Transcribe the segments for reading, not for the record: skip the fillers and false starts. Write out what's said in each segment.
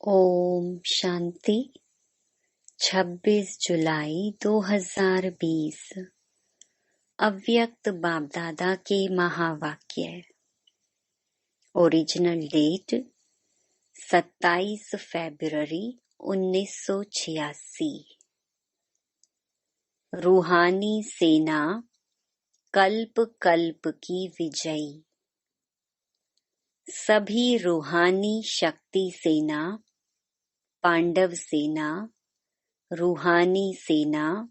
ओम शांति। 26 जुलाई 2020 अव्यक्त बाप दादा के महावाक्य। ओरिजिनल डेट 27 फरवरी 1986। रूहानी सेना कल्प कल्प की विजयी। सभी रूहानी शक्ति सेना, पांडव सेना, रूहानी सेना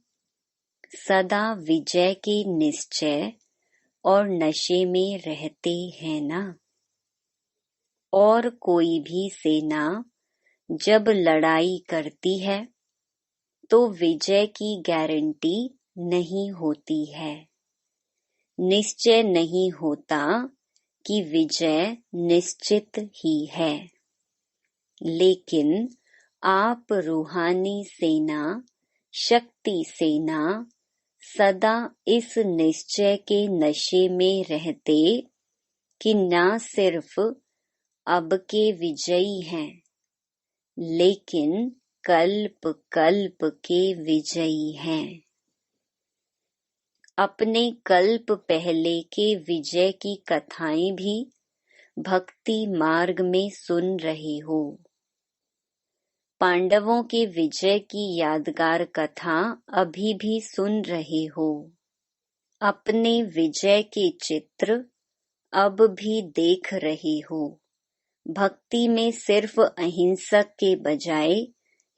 सदा विजय के निश्चय और नशे में रहते हैं ना। और कोई भी सेना जब लड़ाई करती है तो विजय की गारंटी नहीं होती है। निश्चय नहीं होता कि विजय निश्चित ही है। लेकिन आप रूहानी सेना, शक्ति सेना सदा इस निश्चय के नशे में रहते कि न सिर्फ अब के विजयी हैं, लेकिन कल्प कल्प के विजयी हैं। अपने कल्प पहले के विजय की कथाएं भी भक्ति मार्ग में सुन रहे हो। पांडवों के विजय की यादगार कथा अभी भी सुन रहे हो। अपने विजय के चित्र अब भी देख रहे हो। भक्ति में सिर्फ अहिंसक के बजाय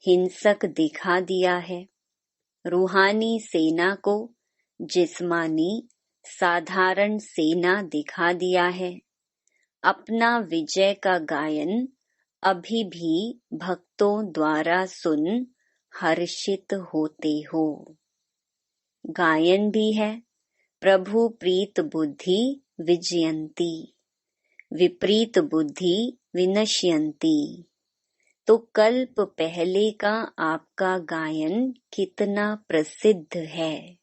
हिंसक दिखा दिया है। रूहानी सेना को जिस्मानी साधारण सेना दिखा दिया है। अपना विजय का गायन अभी भी भक्तों द्वारा सुन हर्षित होते हो। गायन भी है, प्रभु प्रीत बुद्धि विजयंती, विपरीत बुद्धि विनश्यंती। तो कल्प पहले का आपका गायन कितना प्रसिद्ध है।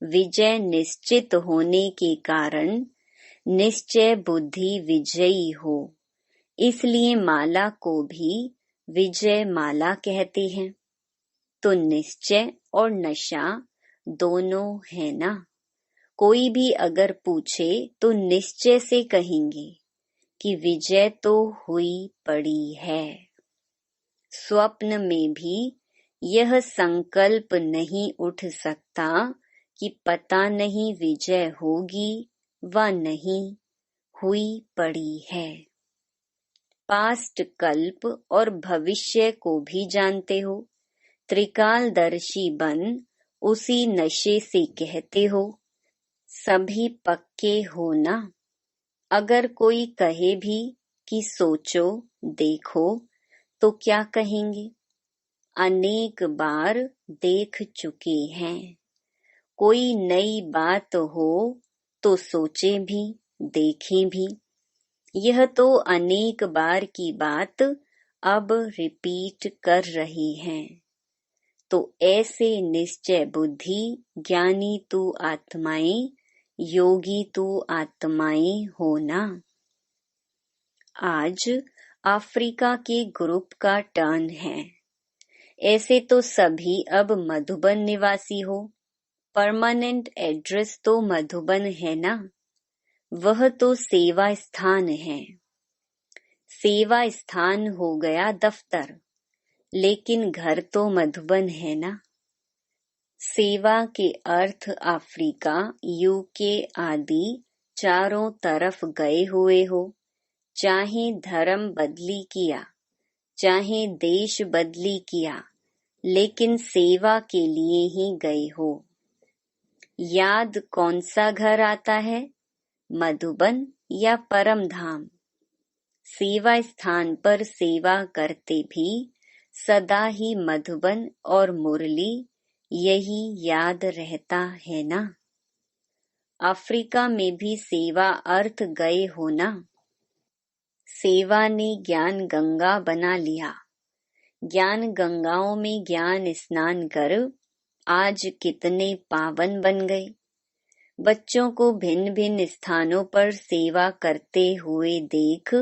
विजय निश्चित होने के कारण निश्चय बुद्धि विजयी हो, इसलिए माला को भी विजय माला कहते हैं। तो निश्चय और नशा दोनों है ना। कोई भी अगर पूछे तो निश्चय से कहेंगे कि विजय तो हुई पड़ी है। स्वप्न में भी यह संकल्प नहीं उठ सकता कि पता नहीं विजय होगी व नहीं, हुई पड़ी है। पास्ट कल्प और भविष्य को भी जानते हो। त्रिकालदर्शी बन उसी नशे से कहते हो, सभी पक्के हो ना। अगर कोई कहे भी कि सोचो देखो तो क्या कहेंगे? अनेक बार देख चुके हैं। कोई नई बात हो तो सोचे भी, देखें भी। यह तो अनेक बार की बात अब रिपीट कर रही हैं। तो ऐसे निश्चय बुद्धि ज्ञानी तू आत्माएं, योगी तू आत्माएं हो ना। आज अफ्रीका के ग्रुप का टर्न है। ऐसे तो सभी अब मधुबन निवासी हो। परमानेंट एड्रेस तो मधुबन है ना। वह तो सेवा स्थान है। सेवा स्थान हो गया दफ्तर, लेकिन घर तो मधुबन है ना। सेवा के अर्थ अफ्रीका, यूके आदि चारों तरफ गए हुए हो। चाहे धर्म बदली किया, चाहे देश बदली किया, लेकिन सेवा के लिए ही गए हो। याद कौन सा घर आता है, मधुबन या परम धाम? सेवा स्थान पर सेवा करते भी सदा ही मधुबन और मुरली यही याद रहता है ना। अफ्रीका में भी सेवा अर्थ गए हो ना। सेवा ने ज्ञान गंगा बना लिया। ज्ञान गंगाओं में ज्ञान स्नान कर आज कितने पावन बन गए। बच्चों को भिन्न भिन्न स्थानों पर सेवा करते हुए देख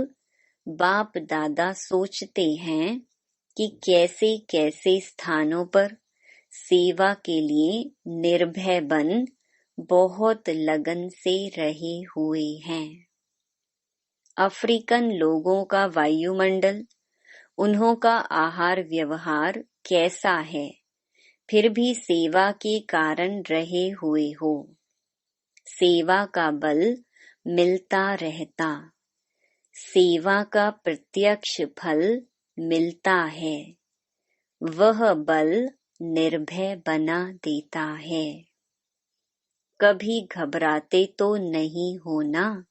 बाप दादा सोचते हैं कि कैसे कैसे स्थानों पर सेवा के लिए निर्भय बन बहुत लगन से रहे हुए हैं। अफ्रीकन लोगों का वायुमंडल, उन्हों का आहार व्यवहार कैसा है, फिर भी सेवा के कारण रहे हुए हो। सेवा का बल मिलता रहता, सेवा का प्रत्यक्ष फल मिलता है, वह बल निर्भय बना देता है। कभी घबराते तो नहीं होना।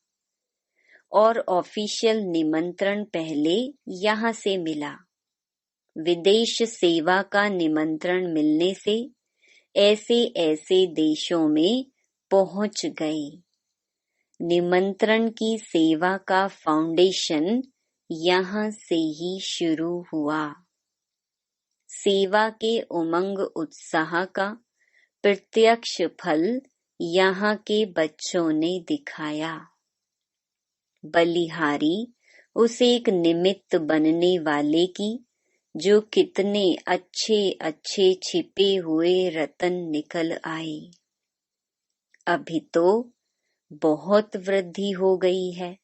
और ऑफिशियल निमंत्रण पहले यहाँ से मिला। विदेश सेवा का निमंत्रण मिलने से ऐसे ऐसे देशों में पहुंच गए। निमंत्रण की सेवा का फाउंडेशन यहाँ से ही शुरू हुआ। सेवा के उमंग उत्साह का प्रत्यक्ष फल यहाँ के बच्चों ने दिखाया। बलिहारी उस एक निमित्त बनने वाले की जो कितने अच्छे अच्छे छिपे हुए रतन निकल आए। अभी तो बहुत वृद्धि हो गई है।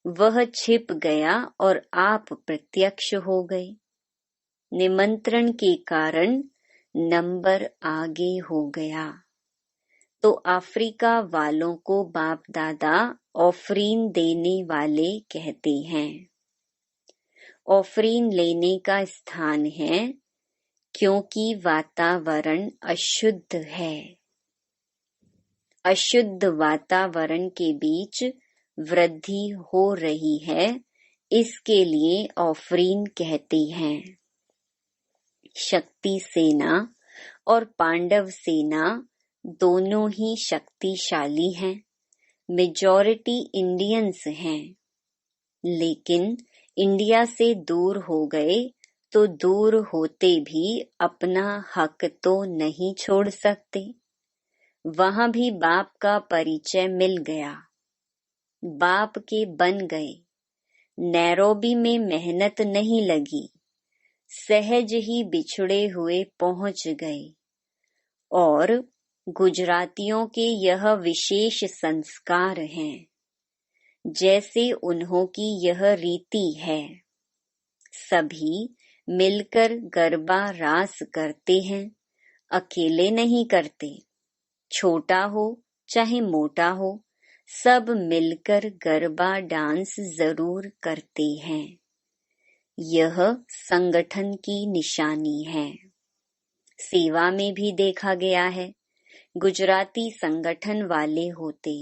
वह छिप गया और आप प्रत्यक्ष हो गए। निमंत्रण के कारण नंबर आगे हो गया। तो अफ्रीका वालों को बाप दादा ऑफरीन देने वाले कहते हैं। ऑफरीन लेने का स्थान है क्योंकि वातावरण अशुद्ध है। अशुद्ध वातावरण के बीच वृद्धि हो रही है, इसके लिए ऑफरीन कहते हैं। शक्ति सेना और पांडव सेना दोनों ही शक्तिशाली हैं। मेजॉरिटी इंडियंस हैं, लेकिन इंडिया से दूर हो गए तो दूर होते भी अपना हक तो नहीं छोड़ सकते। वहां भी बाप का परिचय मिल गया, बाप के बन गए। नैरोबी में मेहनत नहीं लगी, सहज ही बिछुड़े हुए पहुंच गए। और गुजरातियों के यह विशेष संस्कार हैं, जैसे उन्हों की यह रीति है। सभी मिलकर गरबा रास करते हैं, अकेले नहीं करते। छोटा हो चाहे मोटा हो, सब मिलकर गरबा डांस जरूर करते हैं। यह संगठन की निशानी है। सेवा में भी देखा गया है, गुजराती संगठन वाले होते,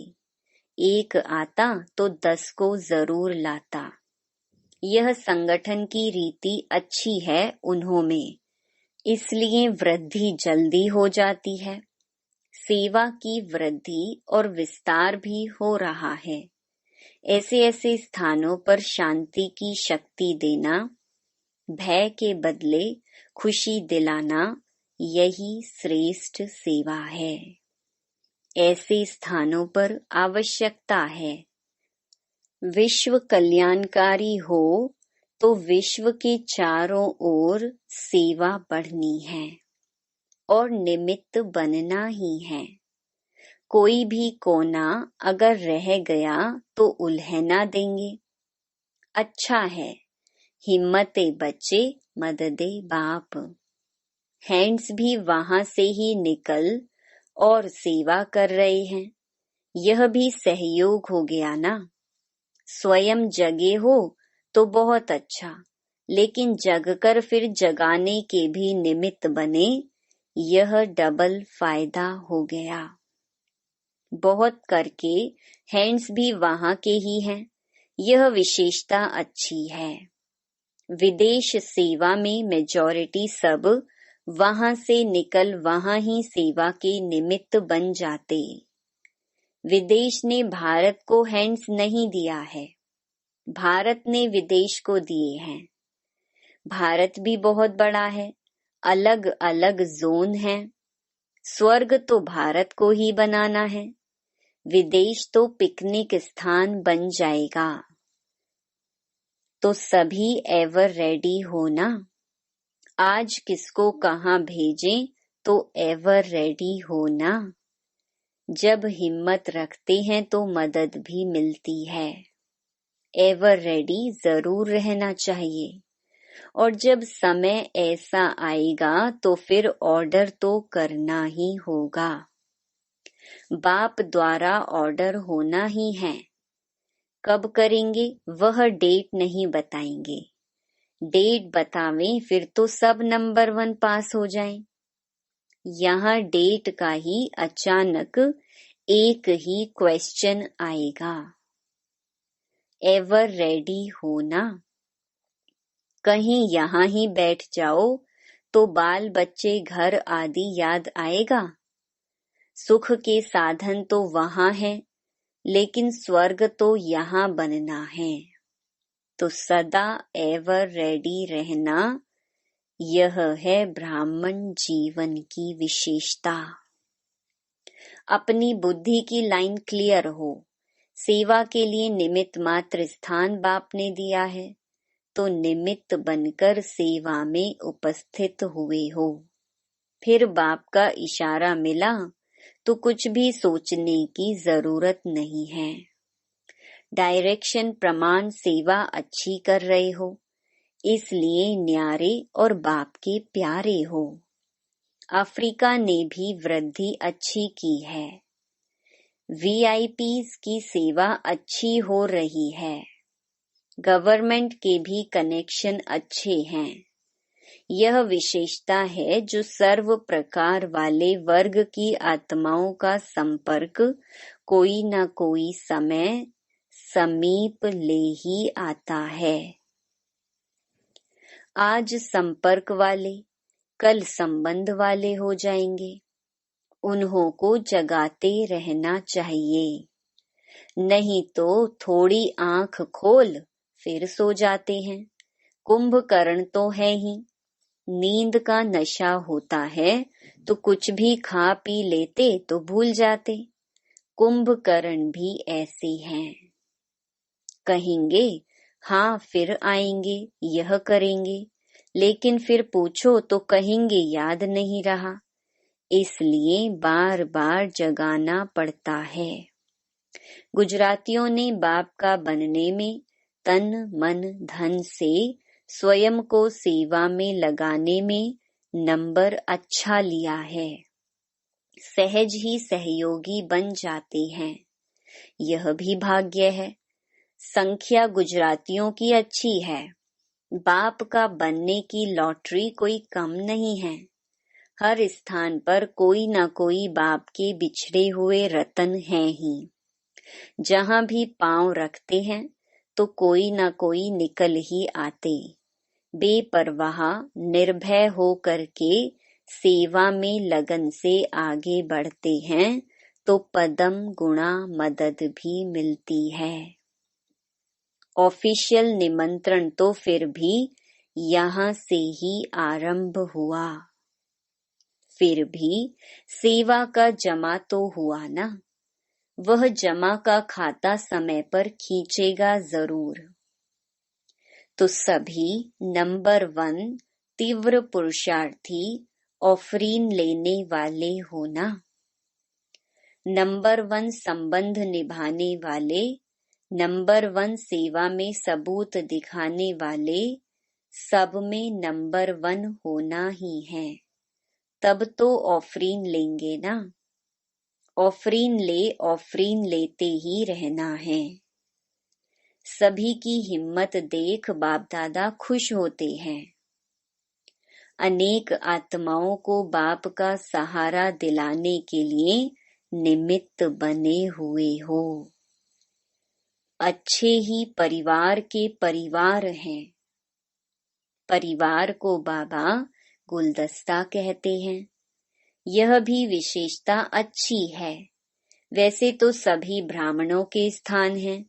एक आता तो 10 को जरूर लाता। यह संगठन की रीति अच्छी है उन्हों में, इसलिए वृद्धि जल्दी हो जाती है। सेवा की वृद्धि और विस्तार भी हो रहा है। ऐसे ऐसे स्थानों पर शांति की शक्ति देना, भय के बदले खुशी दिलाना, यही श्रेष्ठ सेवा है। ऐसे स्थानों पर आवश्यकता है। विश्व कल्याणकारी हो तो विश्व के चारों ओर सेवा बढ़नी है और निमित्त बनना ही है। कोई भी कोना अगर रह गया तो उल्हना देंगे। अच्छा है, हिम्मते बच्चे मददे बाप। हैंड्स भी वहां से ही निकल और सेवा कर रहे हैं। यह भी सहयोग हो गया ना। स्वयं जगे हो तो बहुत अच्छा, लेकिन जगकर फिर जगाने के भी निमित्त बने, यह डबल फायदा हो गया। बहुत करके हैंड्स भी वहां के ही हैं, यह विशेषता अच्छी है। विदेश सेवा में मेजॉरिटी सब वहां से निकल वहां ही सेवा के निमित्त बन जाते। विदेश ने भारत को हैंड्स नहीं दिया है, भारत ने विदेश को दिए हैं। भारत भी बहुत बड़ा है, अलग अलग जोन हैं। स्वर्ग तो भारत को ही बनाना है, विदेश तो पिकनिक स्थान बन जाएगा। तो सभी एवर रेडी हो ना। आज किसको कहाँ भेजें तो एवर रेडी हो ना। जब हिम्मत रखते हैं तो मदद भी मिलती है। एवर रेडी जरूर रहना चाहिए। और जब समय ऐसा आएगा तो फिर ऑर्डर तो करना ही होगा। बाप द्वारा ऑर्डर होना ही है। कब करेंगे वह डेट नहीं बताएंगे। डेट बतावें फिर तो सब नंबर 1 पास हो जाएं। यहाँ डेट का ही अचानक एक ही क्वेश्चन आएगा, एवर रेडी हो ना। कहीं यहाँ ही बैठ जाओ तो बाल बच्चे घर आदि याद आएगा। सुख के साधन तो वहाँ हैं, लेकिन स्वर्ग तो यहाँ बनना है। तो सदा एवर रेडी रहना, यह है ब्राह्मण जीवन की विशेषता। अपनी बुद्धि की लाइन क्लियर हो। सेवा के लिए निमित्त मात्र स्थान बाप ने दिया है, तो निमित्त बनकर सेवा में उपस्थित हुए हो। फिर बाप का इशारा मिला तो कुछ भी सोचने की जरूरत नहीं है। डायरेक्शन प्रमाण सेवा अच्छी कर रहे हो, इसलिए न्यारे और बाप के प्यारे हो। अफ्रीका ने भी वृद्धि अच्छी की है। वीआईपीज की सेवा अच्छी हो रही है। गवर्नमेंट के भी कनेक्शन अच्छे हैं। यह विशेषता है जो सर्व प्रकार वाले वर्ग की आत्माओं का संपर्क कोई न कोई समय समीप ले ही आता है। आज संपर्क वाले कल संबंध वाले हो जाएंगे। उन्हों को जगाते रहना चाहिए, नहीं तो थोड़ी आंख खोल फिर सो जाते हैं। कुंभकर्ण तो है ही। नींद का नशा होता है तो कुछ भी खा पी लेते तो भूल जाते। कुंभकर्ण भी ऐसे हैं। कहेंगे हाँ फिर आएंगे, यह करेंगे, लेकिन फिर पूछो तो कहेंगे याद नहीं रहा। इसलिए बार बार जगाना पड़ता है। गुजरातियों ने बाप का बनने में तन मन धन से स्वयं को सेवा में लगाने में नंबर अच्छा लिया है। सहज ही सहयोगी बन जाते हैं। यह भी भाग्य है। संख्या गुजरातियों की अच्छी है। बाप का बनने की लॉटरी कोई कम नहीं है। हर स्थान पर कोई न कोई बाप के बिछड़े हुए रतन हैं ही। जहाँ भी पांव रखते हैं तो कोई न कोई निकल ही आते। बेपरवाह निर्भय हो करके सेवा में लगन से आगे बढ़ते हैं तो पदम गुणा मदद भी मिलती है। ऑफिशियल निमंत्रण तो फिर भी यहाँ से ही आरंभ हुआ। फिर भी सेवा का जमा तो हुआ ना। वह जमा का खाता समय पर खींचेगा जरूर। तो सभी नंबर 1 तीव्र पुरुषार्थी ऑफरीन लेने वाले होना। नंबर 1 संबंध निभाने वाले, नंबर 1 सेवा में सबूत दिखाने वाले, सब में नंबर 1 होना ही है। तब तो ऑफरीन लेंगे ना। ऑफरीन लेते ही रहना है। सभी की हिम्मत देख बाप दादा खुश होते हैं। अनेक आत्माओं को बाप का सहारा दिलाने के लिए निमित्त बने हुए हो। अच्छे ही परिवार के परिवार हैं। परिवार को बाबा गुलदस्ता कहते हैं। यह भी विशेषता अच्छी है। वैसे तो सभी ब्राह्मणों के स्थान हैं।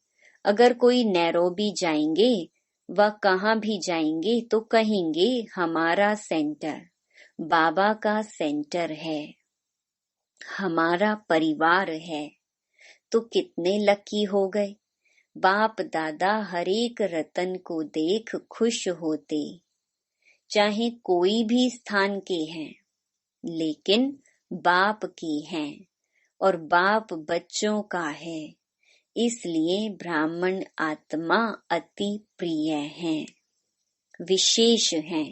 अगर कोई नैरोबी जाएंगे व कहाँ भी जाएंगे तो कहेंगे हमारा सेंटर बाबा का सेंटर है, हमारा परिवार है। तो कितने लकी हो गए। बाप दादा हरेक रतन को देख खुश होते, चाहे कोई भी स्थान के हैं, लेकिन बाप के हैं और बाप बच्चों का है, इसलिए ब्राह्मण आत्मा अति प्रिय हैं, विशेष हैं,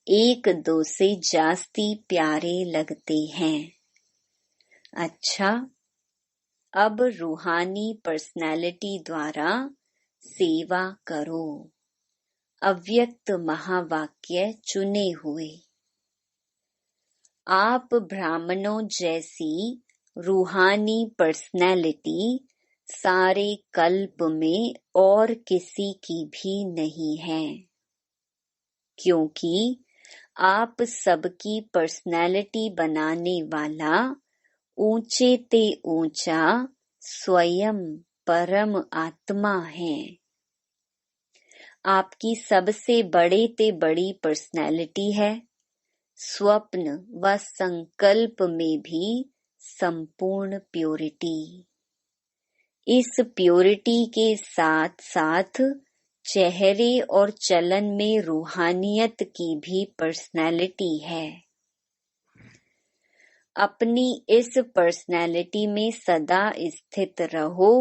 एक दो से जास्ती प्यारे लगते हैं। अच्छा, अब रूहानी पर्सनालिटी द्वारा सेवा करो। अव्यक्त महावाक्य चुने हुए। आप ब्राह्मणों जैसी रूहानी पर्सनालिटी सारे कल्प में और किसी की भी नहीं है, क्योंकि आप सबकी पर्सनालिटी बनाने वाला ऊंचे ते ऊंचा स्वयं परम आत्मा है। आपकी सबसे बड़े ते बड़ी पर्सनालिटी है, स्वप्न व संकल्प में भी संपूर्ण प्योरिटी। इस प्योरिटी के साथ साथ चेहरे और चलन में रूहानियत की भी पर्सनालिटी है। अपनी इस पर्सनालिटी में सदा स्थित रहो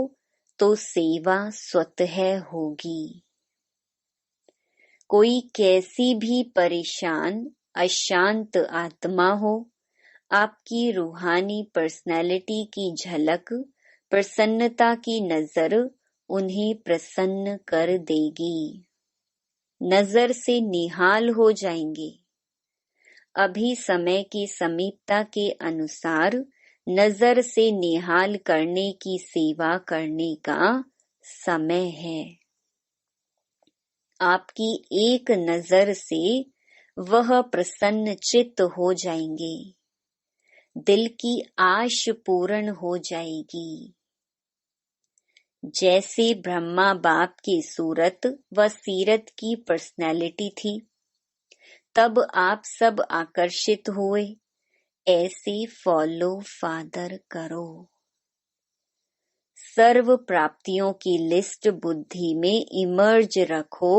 तो सेवा स्वतः होगी। कोई कैसी भी परेशान अशांत आत्मा हो, आपकी रूहानी पर्सनालिटी की झलक, प्रसन्नता की नजर उन्हें प्रसन्न कर देगी, नजर से निहाल हो जाएंगे। अभी समय की समीपता के अनुसार नजर से निहाल करने की सेवा करने का समय है। आपकी एक नजर से वह प्रसन्न चित्त हो जाएंगे, दिल की आश पूर्ण हो जाएगी। जैसे ब्रह्मा बाप की सूरत व सीरत की पर्सनैलिटी थी, तब आप सब आकर्षित हुए, ऐसे फॉलो फादर करो। सर्व प्राप्तियों की लिस्ट बुद्धि में इमर्ज रखो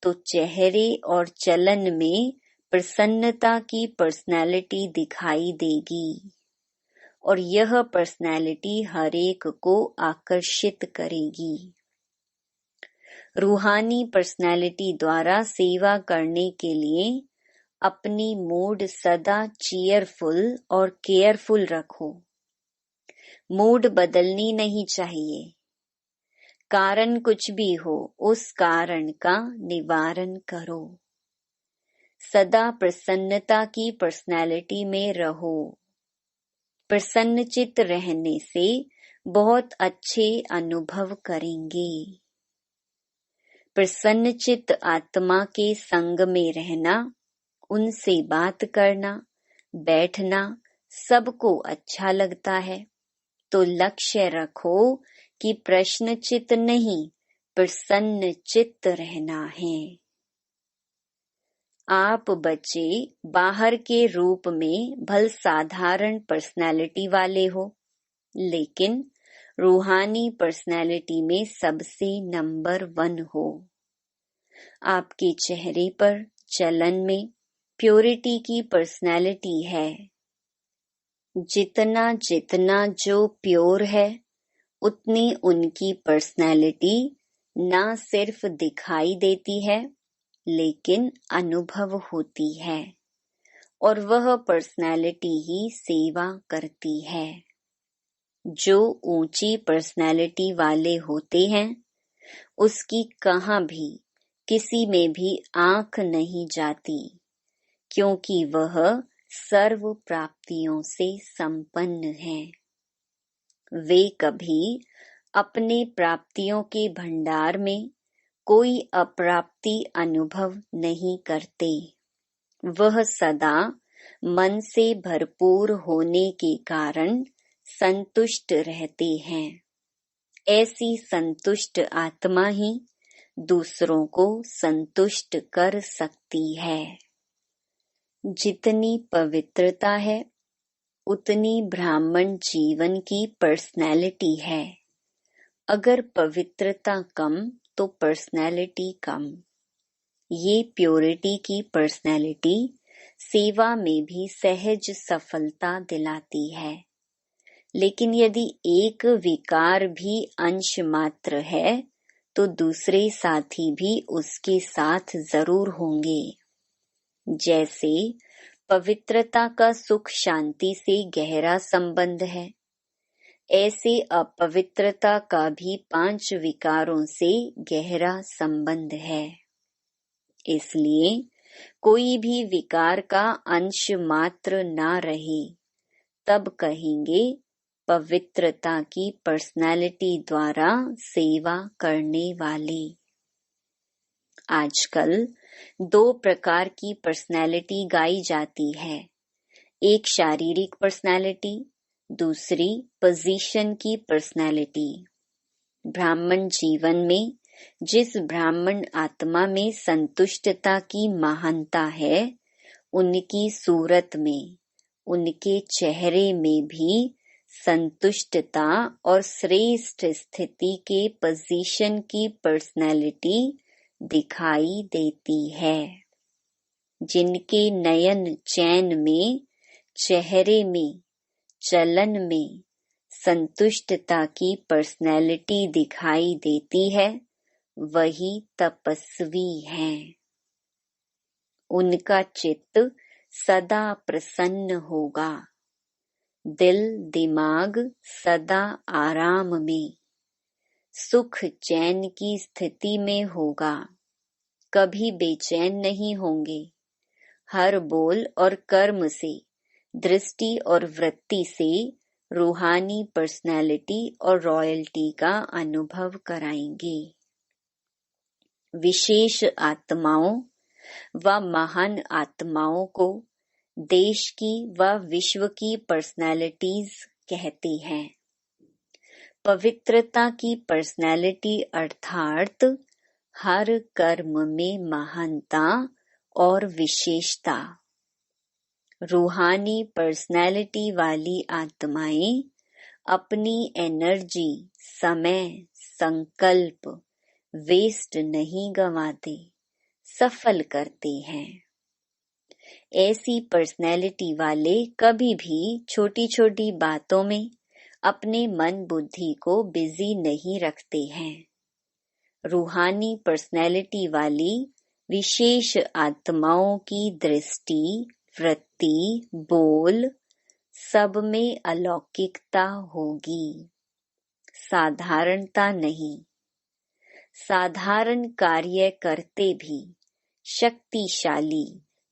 तो चेहरे और चलन में प्रसन्नता की पर्सनैलिटी दिखाई देगी और यह पर्सनैलिटी हरेक को आकर्षित करेगी। रूहानी पर्सनैलिटी द्वारा सेवा करने के लिए अपनी मूड सदा चीयरफुल और केयरफुल रखो। मूड बदलनी नहीं चाहिए। कारण कुछ भी हो, उस कारण का निवारण करो। सदा प्रसन्नता की पर्सनैलिटी में रहो। प्रसन्नचित्त रहने से बहुत अच्छे अनुभव करेंगे। प्रसन्नचित्त आत्मा के संग में रहना, उनसे बात करना, बैठना सबको अच्छा लगता है, तो लक्ष्य रखो कि प्रश्नचित्त नहीं, प्रसन्न चित्त रहना है। आप बच्चे बाहर के रूप में भल साधारण पर्सनैलिटी वाले हो, लेकिन रूहानी पर्सनैलिटी में सबसे नंबर 1 हो। आपके चेहरे पर, चलन में प्योरिटी की पर्सनैलिटी है। जितना जितना जो प्योर है, उतनी उनकी पर्सनैलिटी ना सिर्फ दिखाई देती है, लेकिन अनुभव होती है और वह पर्सनैलिटी ही सेवा करती है। जो ऊंची पर्सनैलिटी वाले होते हैं, उसकी कहाँ भी किसी में भी आंख नहीं जाती, क्योंकि वह सर्व प्राप्तियों से संपन्न है। वे कभी अपने प्राप्तियों के भंडार में कोई अप्राप्ति अनुभव नहीं करते। वह सदा मन से भरपूर होने के कारण संतुष्ट रहते हैं। ऐसी संतुष्ट आत्मा ही दूसरों को संतुष्ट कर सकती है। जितनी पवित्रता है, उतनी ब्राह्मण जीवन की पर्सनैलिटी है अगर पवित्रता कम तो पर्सनैलिटी कम। ये प्योरिटी की पर्सनैलिटी सेवा में भी सहज सफलता दिलाती है। लेकिन यदि एक विकार भी अंश मात्र है तो दूसरे साथी भी उसके साथ जरूर होंगे। जैसे पवित्रता का सुख शांति से गहरा संबंध है, ऐसे अपवित्रता का भी 5 विकारों से गहरा संबंध है। इसलिए कोई भी विकार का अंश मात्र ना रहे तब कहेंगे पवित्रता की पर्सनैलिटी द्वारा सेवा करने वाले। आजकल 2 प्रकार की पर्सनैलिटी गाई जाती है, एक शारीरिक पर्सनैलिटी, दूसरी पोजीशन की पर्सनैलिटी। ब्राह्मण जीवन में जिस ब्राह्मण आत्मा में संतुष्टता की महानता है, उनकी सूरत में, उनके चेहरे में भी संतुष्टता और श्रेष्ठ स्थिति के पोजीशन की पर्सनैलिटी दिखाई देती है। जिनके नयन चैन में, चेहरे में, चलन में संतुष्टता की पर्सनैलिटी दिखाई देती है, वही तपस्वी हैं। उनका चित्त सदा प्रसन्न होगा, दिल दिमाग सदा आराम में, सुख चैन की स्थिति में होगा, कभी बेचैन नहीं होंगे। हर बोल और कर्म से, दृष्टि और वृत्ति से रूहानी पर्सनैलिटी और रॉयल्टी का अनुभव कराएंगे। विशेष आत्माओं व महान आत्माओं को देश की व विश्व की पर्सनैलिटीज कहती हैं। पवित्रता की पर्सनैलिटी अर्थात हर कर्म में महानता और विशेषता। रूहानी पर्सनैलिटी वाली आत्माएं अपनी एनर्जी, समय, संकल्प वेस्ट नहीं गंवाते, सफल करते हैं। ऐसी पर्सनैलिटी वाले कभी भी छोटी छोटी बातों में अपने मन बुद्धि को बिजी नहीं रखते हैं। रूहानी पर्सनैलिटी वाली विशेष आत्माओं की दृष्टि, वृत्ति, बोल सब में अलौकिकता होगी, साधारणता नहीं। साधारण कार्य करते भी शक्तिशाली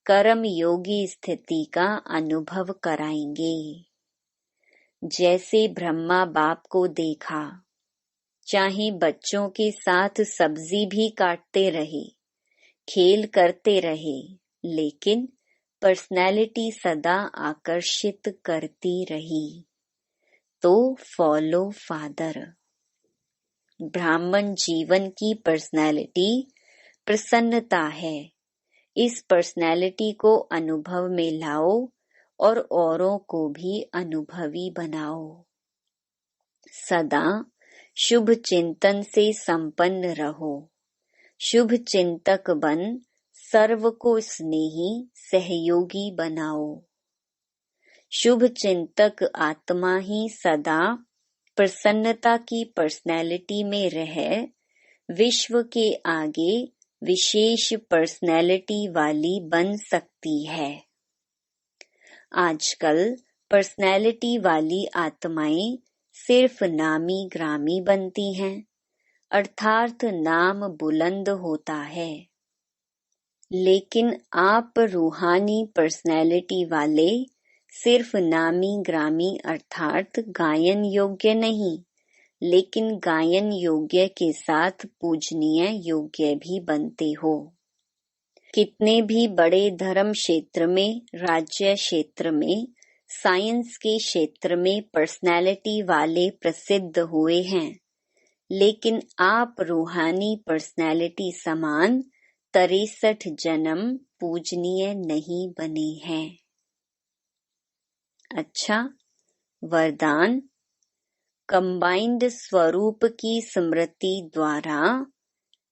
कर्म योगी स्थिति का अनुभव कराएंगे। जैसे ब्रह्मा बाप को देखा, चाहे बच्चों के साथ सब्जी भी काटते रहे, खेल करते रहे, लेकिन पर्सनैलिटी सदा आकर्षित करती रही। तो फॉलो फादर। ब्राह्मण जीवन की पर्सनैलिटी प्रसन्नता है। इस पर्सनैलिटी को अनुभव में लाओ और औरों को भी अनुभवी बनाओ। सदा शुभ चिंतन से संपन्न रहो। शुभ चिंतक बन सर्व को स्नेही सहयोगी बनाओ। शुभ चिंतक आत्मा ही सदा प्रसन्नता की पर्सनैलिटी में रह विश्व के आगे विशेष पर्सनैलिटी वाली बन सकती है। आजकल पर्सनैलिटी वाली आत्माएं सिर्फ नामी ग्रामी बनती हैं, अर्थात नाम बुलंद होता है। लेकिन आप रूहानी पर्सनैलिटी वाले सिर्फ नामी ग्रामी अर्थात गायन योग्य नहीं, लेकिन गायन योग्य के साथ पूजनीय योग्य भी बनते हो। कितने भी बड़े धर्म क्षेत्र में, राज्य क्षेत्र में, साइंस के क्षेत्र में पर्सनैलिटी वाले प्रसिद्ध हुए हैं, लेकिन आप रूहानी पर्सनैलिटी समान 63 जन्म पूजनीय नहीं बने हैं। अच्छा, वरदान। कंबाइंड स्वरूप की स्मृति द्वारा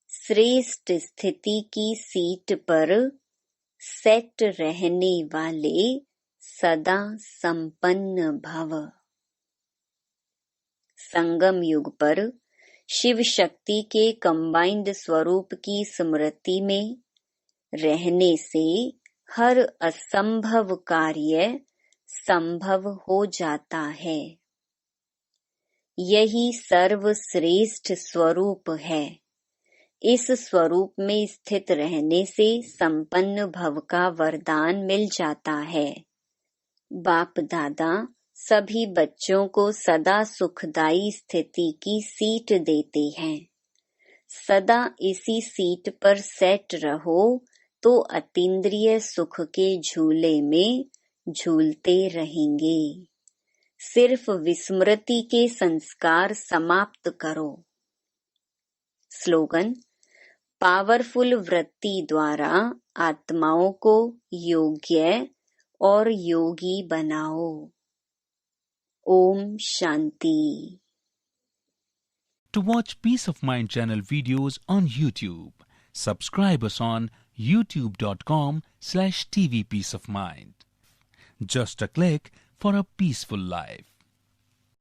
श्रेष्ठ स्थिति की सीट पर सेट रहने वाले सदा संपन्न भव। संगम युग पर शिव शक्ति के कंबाइंड स्वरूप की स्मृति में रहने से हर असंभव कार्य संभव हो जाता है। यही सर्वश्रेष्ठ स्वरूप है। इस स्वरूप में स्थित रहने से संपन्न भव का वरदान मिल जाता है। बाप दादा सभी बच्चों को सदा सुखदायी स्थिति की सीट देते हैं। सदा इसी सीट पर सेट रहो तो अतीन्द्रिय सुख के झूले में झूलते रहेंगे। सिर्फ विस्मृति के संस्कार समाप्त करो। स्लोगन: पावरफुल वृत्ति द्वारा आत्माओं को योग्य और योगी बनाओ। Om Shanti. To watch Peace of Mind channel videos on YouTube, subscribe us on youtube.com/tvpeaceofmind. Just a click for a peaceful life.